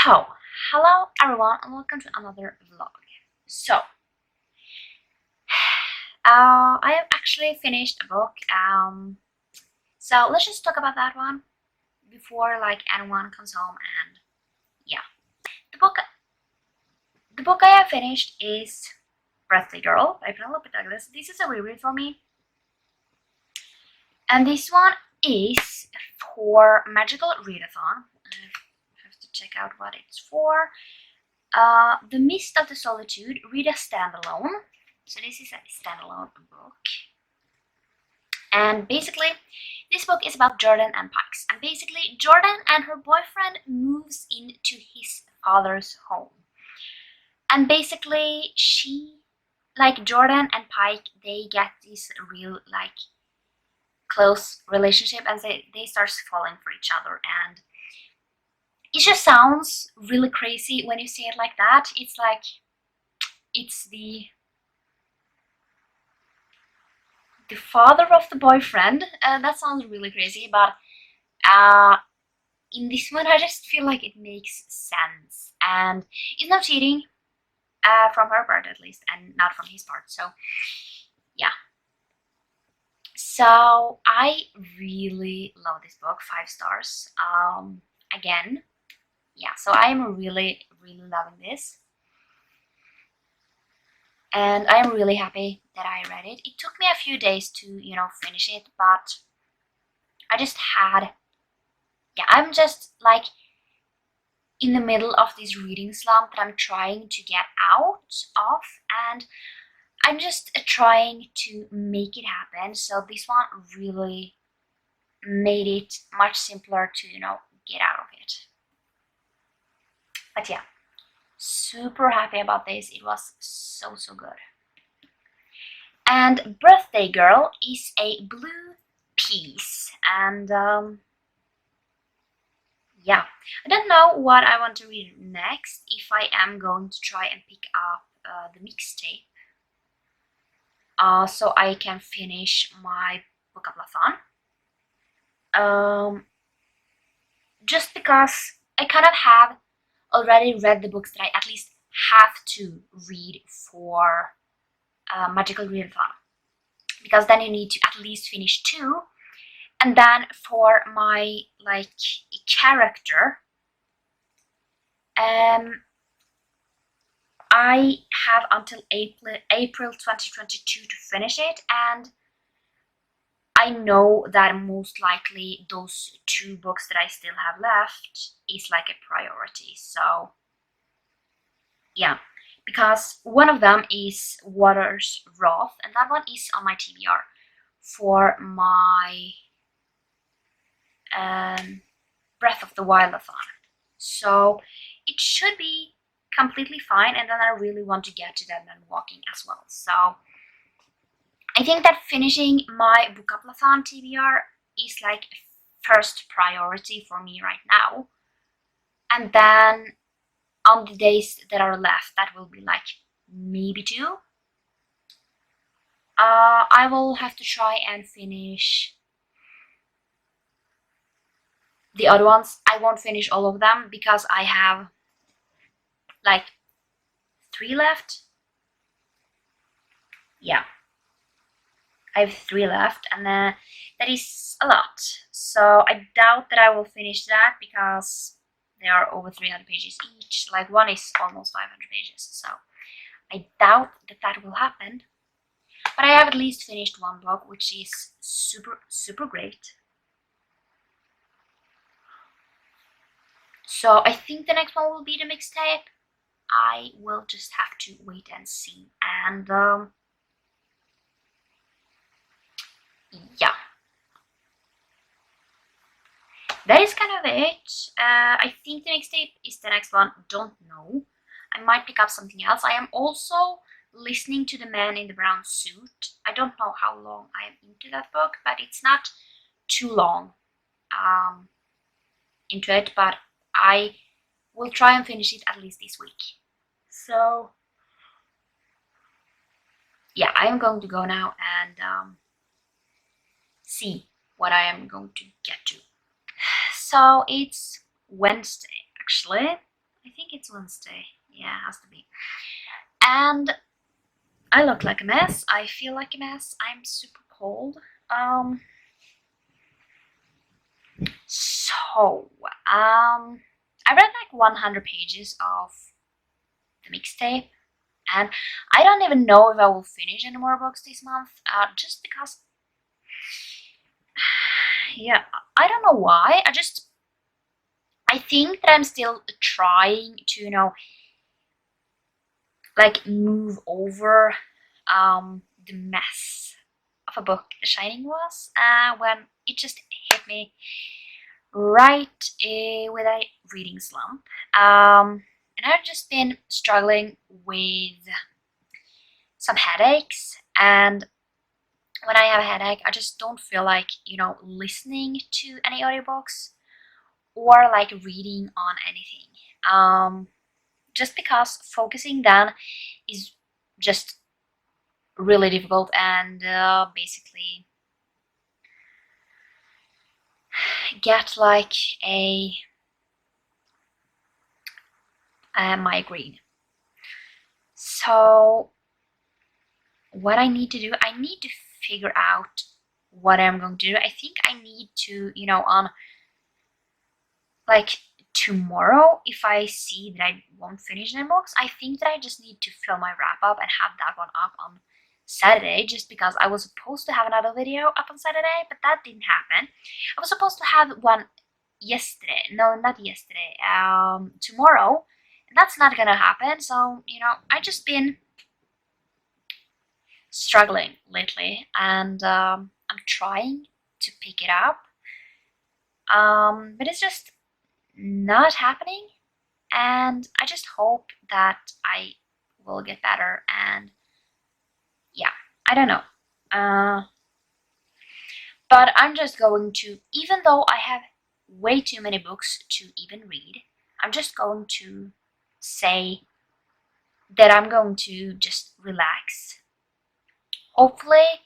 So, hello everyone and welcome to another vlog. So, I have actually finished a book. So let's just talk about that one before anyone comes home. And yeah, the book the book I have finished is Birthday Girl by Penelope Douglas. This is a reread for me, and this one is for Magical Readathon. I have to check out what it's for. The Mist of the Solitude, read a standalone. So this is a standalone book. And basically, this book is about Jordan and Pikes. And basically, Jordan and her boyfriend moves into his father's home. And basically, Jordan and Pike, they get this real, close relationship, and they start falling for each other. And it just sounds really crazy when you say it like that. It's like it's the father of the boyfriend. That sounds really crazy, but in this one I just feel like it makes sense, and it's not cheating, from her part at least, and not from his part. So yeah, so I really love this book. 5 stars. Again, yeah, so I'm really loving this, and I'm really happy that I read it. It took me a few days to finish it, but I just had, yeah, I'm just in the middle of this reading slump that I'm trying to get out of, and I'm just trying to make it happen. So this one really made it much simpler to get out of it. But yeah, super happy about this. It was so good. And Birthday Girl is a blue piece, and yeah, I don't know what I want to read next, if I am going to try and pick up the mixtape, so I can finish my bookathon. Just because I kind of have already read the books that I at least have to read for Magical Readathon, because then you need to at least finish 2. And then for my character, I have until April 2022 to finish it, and I know that most likely those 2 books that I still have left is a priority. So yeah, because one of them is Waters Wrath, and that one is on my TBR for my Breath of the Wildathon. So it should be completely fine, and then I really want to get to Dead Man Walking as well. So I think that finishing my bookathon TBR is first priority for me right now, and then on the days that are left, that will be maybe 2. I will have to try and finish the other ones. I won't finish all of them because I have 3 left. Yeah, I have 3 left, and that is a lot. So I doubt that I will finish that, because they are over 300 pages each. One is almost 500 pages, so I doubt that will happen. But I have at least finished 1 book, which is super great. So I think the next one will be the mixtape. I will just have to wait and see. And yeah, that is kind of it. I think the mixtape is the next one. Don't know. I might pick up something else. I am also listening to The Man in the Brown Suit. I don't know how long I am into that book, but it's not too long into it. But I will try and finish it at least this week. So yeah, I am going to go now and see what I am going to get to. So it's Wednesday, actually. I think it's Wednesday. Yeah, it has to be. And I look like a mess. I feel like a mess. I'm super cold. Um, I read like 100 pages of the mixtape, and I don't even know if I will finish any more books this month, just because, yeah, I don't know why. I think that I'm still trying to, like move over the mess of a book The Shining was, when it just hit me right with a reading slump. And I've just been struggling with some headaches, and when I have a headache, I just don't feel like, listening to any audiobooks or like reading on anything. Just because focusing then is just really difficult, and basically get like a migraine. So what I need to do, I need to figure out what I'm going to do. I think I need to, on like tomorrow, if I see that I won't finish the books, I think that I just need to film my wrap up and have that one up on Saturday, just because I was supposed to have another video up on Saturday, but that didn't happen. I was supposed to have one yesterday. No, not yesterday. Tomorrow. And that's not gonna happen. So, I just been struggling lately, and I'm trying to pick it up. But it's just not happening, and I just hope that I will get better. And yeah, I don't know. But I'm just going to, even though I have way too many books to even read, I'm just going to say that I'm going to just relax. Hopefully,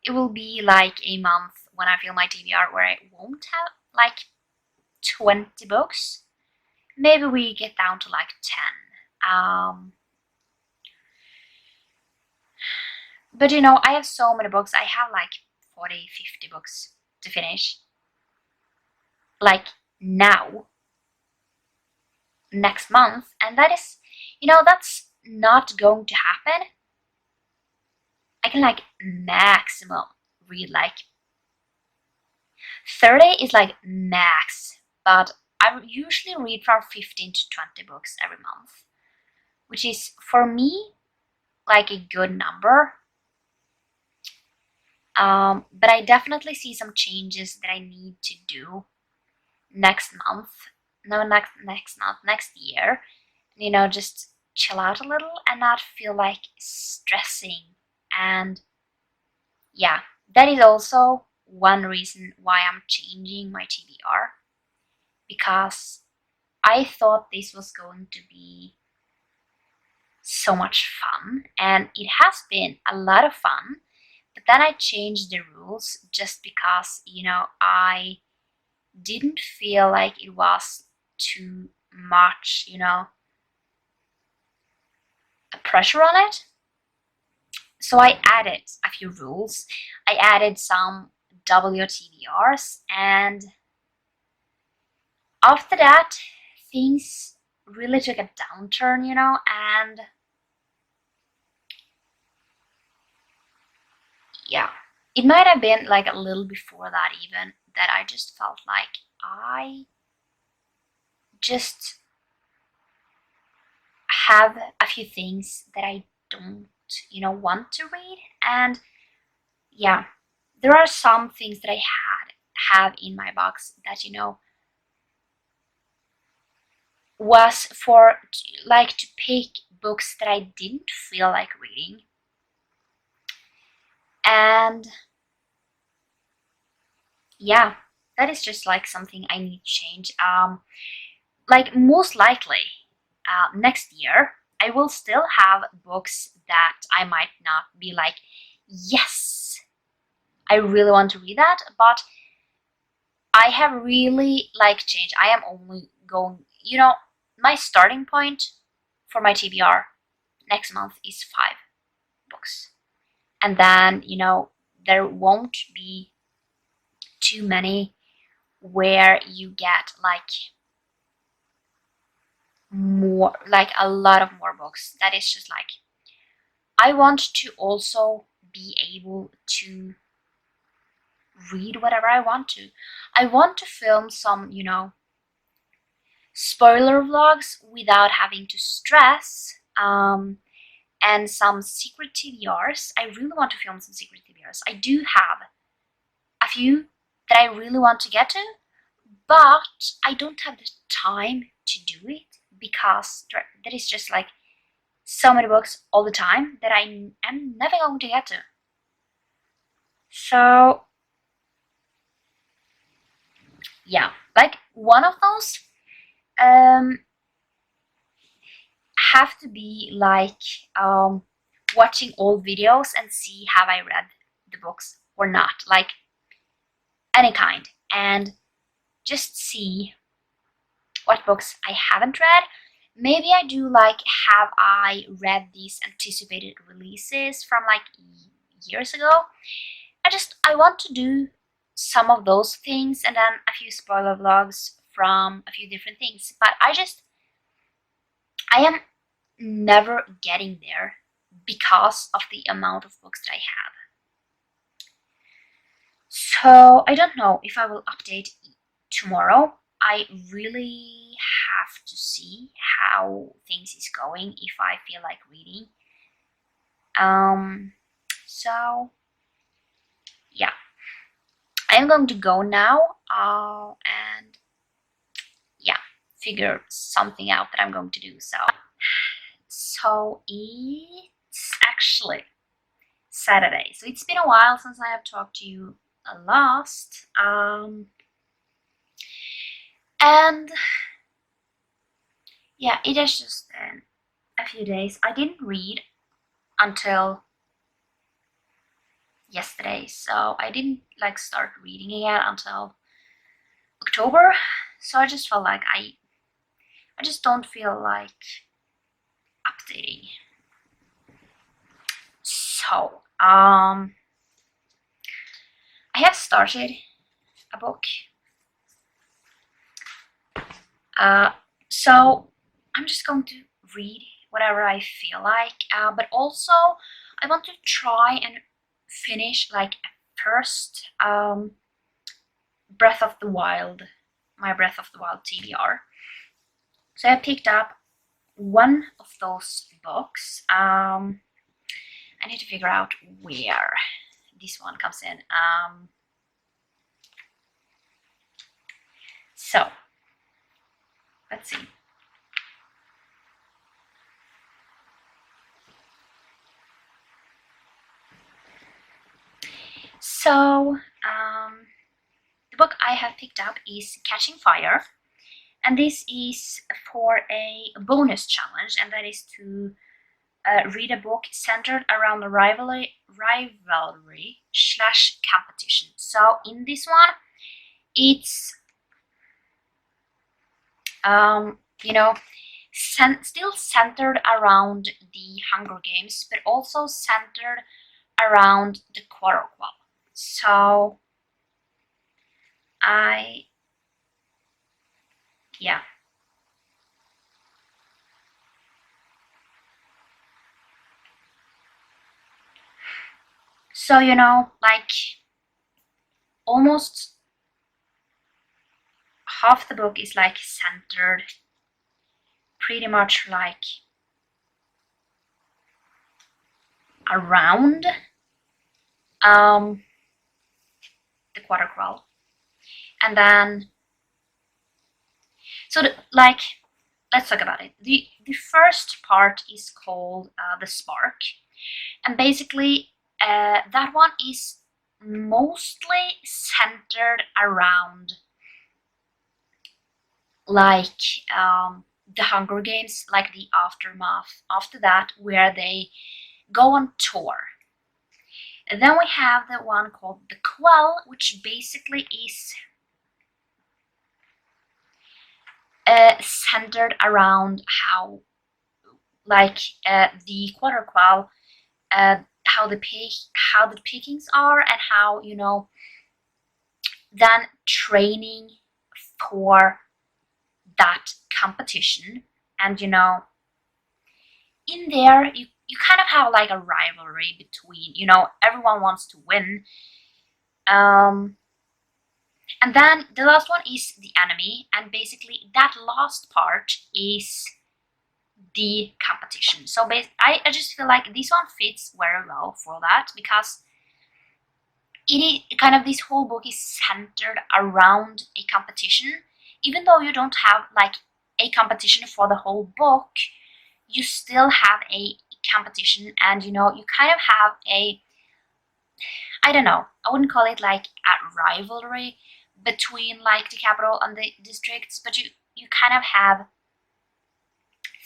it will be like a month when I feel my TBR where I won't have like 20 books. Maybe we get down to like 10. But I have so many books. I have like 40, 50 books to finish. Like now, next month. And that is, that's not going to happen. I can like maximum read like 30 is like max. But I usually read from 15 to 20 books every month, which is for me like a good number. But I definitely see some changes that I need to do next month. No, next month, next year. Just chill out a little and not feel like stressing. And yeah, that is also one reason why I'm changing my TBR, because I thought this was going to be so much fun, and it has been a lot of fun. But then I changed the rules just because, I didn't feel like it was too much, a pressure on it. So I added a few rules. I added some WTBRs, and after that, things really took a downturn, and yeah, it might have been like a little before that even, that I just felt like I just have a few things that I don't, want to read. And yeah, there are some things that I have in my box that, was for like to pick books that I didn't feel like reading. And yeah, that is just like something I need to change. Like most likely, next year I will still have books that I might not be like, yes, I really want to read that, but I have really like changed. I am only going, my starting point for my TBR next month is 5 books. And then, you know, there won't be too many where you get like more, like a lot of more books. That is just like, I want to also be able to read whatever I want to. I want to film some, you know, spoiler vlogs without having to stress, and some secret TBRs. I really want to film some secret TBRs. I do have a few that I really want to get to, but I don't have the time to do it because there is just like so many books all the time that I am never going to get to. So yeah, like one of those have to be like watching old videos and see have I read the books or not, like any kind, and just see what books I haven't read. Maybe I do like, have I read these anticipated releases from like years ago? I want to do some of those things, and then a few spoiler vlogs from a few different things. But I am never getting there because of the amount of books that I have. So I don't know if I will update tomorrow. I really have to see how things is going if I feel like reading. So yeah, I'm going to go now and yeah, figure something out that I'm going to do. So it's actually Saturday. So it's been a while since I have talked to you last. And yeah, it has just been a few days. I didn't read until yesterday, so I didn't like start reading again until October. So I just felt like I just don't feel like updating. So I have started a book. So I'm just going to read whatever I feel like, but also I want to try and finish like first Breath of the Wild, my Breath of the Wild TBR. So I picked up one of those books. I need to figure out where this one comes in. So let's see. So the book I have picked up is Catching Fire, and this is for a bonus challenge, and that is to read a book centered around the rivalry slash competition. So in this one, it's you know, still centered around the Hunger Games, but also centered around the Quarterquell. So yeah. So, you know, like almost half the book is like centered pretty much like around the Quarterquell. And then, so like, let's talk about it. The first part is called The Spark, and basically that one is mostly centered around like the Hunger Games, like the aftermath after that, where they go on tour. And then we have the one called The Quell, which basically is centered around how, like, the quarterquell, how the pickings are, and how, you know, then training for that competition. And, you know, in there you kind of have like a rivalry between, you know, everyone wants to win. And then the last one is the enemy, and basically that last part is the competition. So I just feel like this one fits very well for that, because it is kind of, this whole book is centered around a competition. Even though you don't have like a competition for the whole book, you still have a competition, and, you know, you kind of have a, I don't know, I wouldn't call it like a rivalry between like the capital and the districts, but you kind of have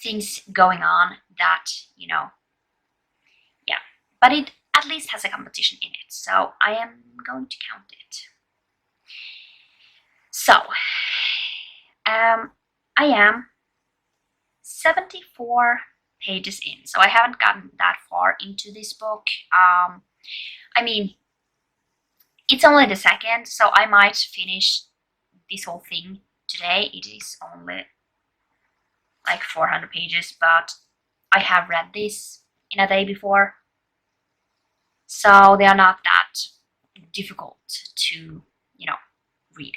things going on that, you know, yeah, but it at least has a competition in it, so I am going to count it. So I am 74 pages in, so I haven't gotten that far into this book. I mean, it's only the second, so I might finish this whole thing today. It is only like 400 pages, but I have read this in a day before, so they are not that difficult to, you know, read.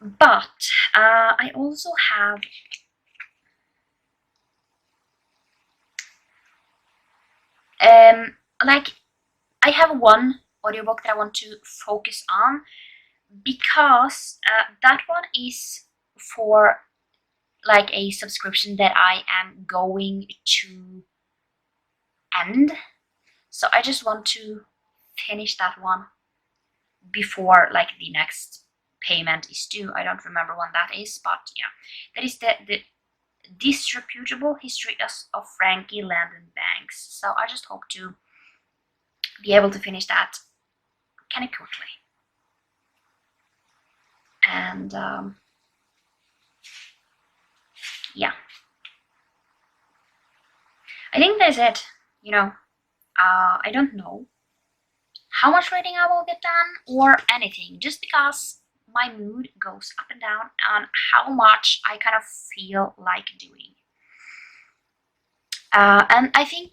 But I also have like, I have one audiobook that I want to focus on, because that one is for like a subscription that I am going to end. So I just want to finish that one before like the next payment is due. I don't remember when that is, but yeah, that is the Disreputable History of Frankie Landon Banks. So I just hope to be able to finish that kind of quickly. And yeah, I think that's it. You know, I don't know how much reading I will get done or anything, just because my mood goes up and down on how much I kind of feel like doing. And I think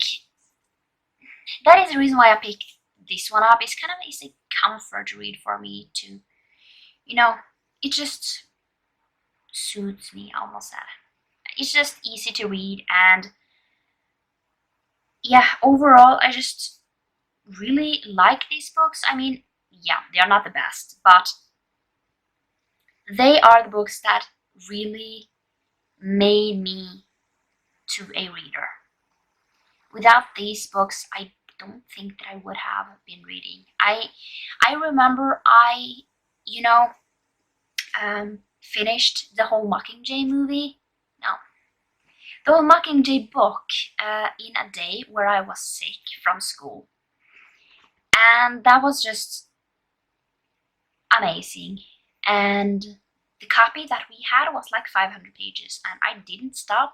that is the reason why I picked this one up. It's kind of is a comfort read for me to, you know, it just suits me almost. It's just easy to read, and yeah, overall I just really like these books. I mean, yeah, they are not the best, but they are the books that really made me to a reader. Without these books, I don't think that I would have been reading. I remember you know, finished the whole Mockingjay movie. No, the whole Mockingjay book in a day where I was sick from school. And that was just amazing. And the copy that we had was like 500 pages, and I didn't stop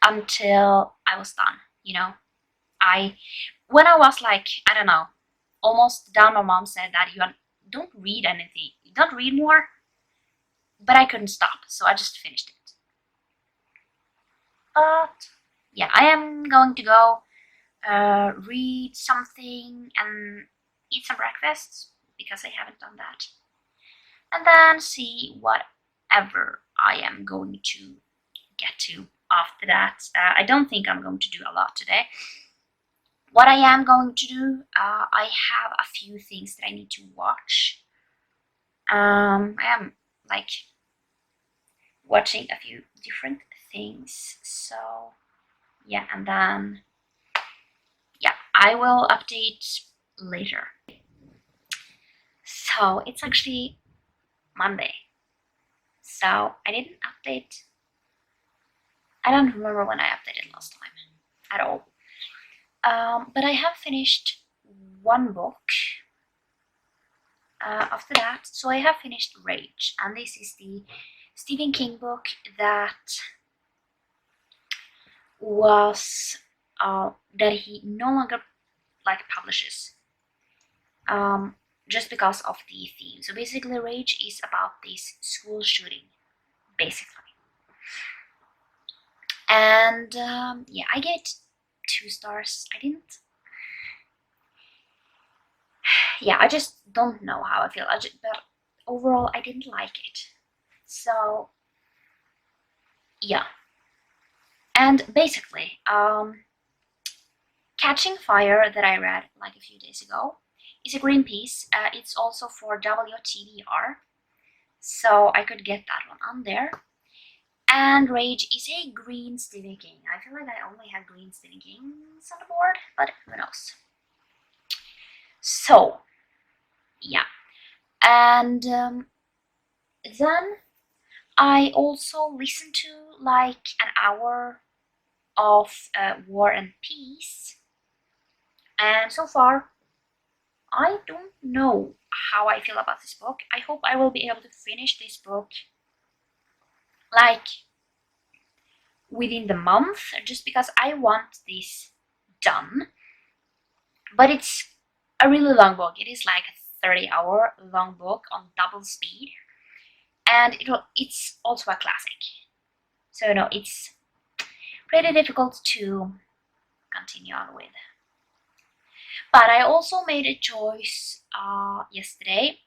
until I was done, you know. When I was like, I don't know, almost done, my mom said that you don't read anything, you don't read more, but I couldn't stop, so I just finished it. But yeah, I am going to go read something and eat some breakfast, because I haven't done that, and then see whatever I am going to get to after that. I don't think I'm going to do a lot today. What I am going to do, I have a few things that I need to watch. I am like watching a few different things, so yeah, and then yeah, I will update later. So it's actually Monday, so I didn't update. I don't remember when I updated last time at all. But I have finished one book, after that, so I have finished Rage, and this is the Stephen King book that was that he no longer like publishes, just because of the theme. So basically, Rage is about this school shooting, basically. And yeah, I get 2 stars. I didn't. Yeah, I just don't know how I feel. But overall, I didn't like it. So yeah, and basically, Catching Fire that I read like a few days ago is a green piece. It's also for WTBR, so I could get that one on there. And Rage is a green Stephen King. I feel like I only have green Stephen Kings on the board, but who knows. So, yeah. And then I also listened to like an hour of War and Peace. And so far, I don't know how I feel about this book. I hope I will be able to finish this book like within the month, just because I want this done. But it's a really long book. It is like a 30-hour long book on double speed, and it's also a classic. So no, it's pretty difficult to continue on with. But I also made a choice yesterday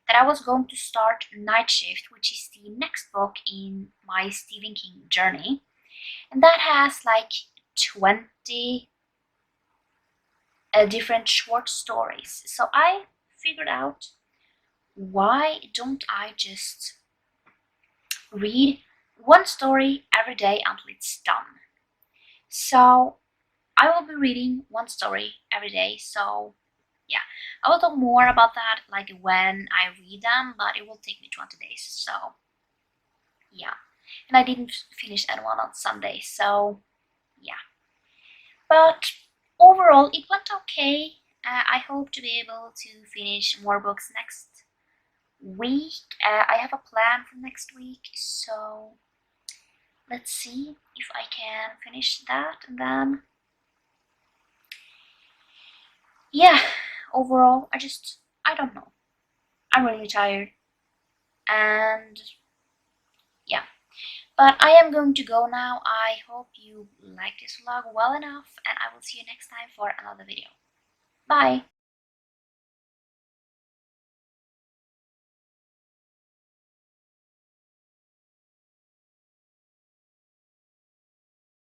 that I was going to start Night Shift, which is the next book in my Stephen King journey, and that has like 20 different short stories. So I figured out, why don't I just read one story every day until it's done? So I will be reading one story every day. So yeah, I will talk more about that like when I read them, but it will take me 20 days. So yeah, and I didn't finish anyone on Sunday, so yeah. But overall, it went okay. I hope to be able to finish more books next week. I have a plan for next week, so let's see if I can finish that. And then yeah, overall, I don't know. I'm really tired, and yeah. But I am going to go now. I hope you like this vlog well enough, and I will see you next time for another video. Bye!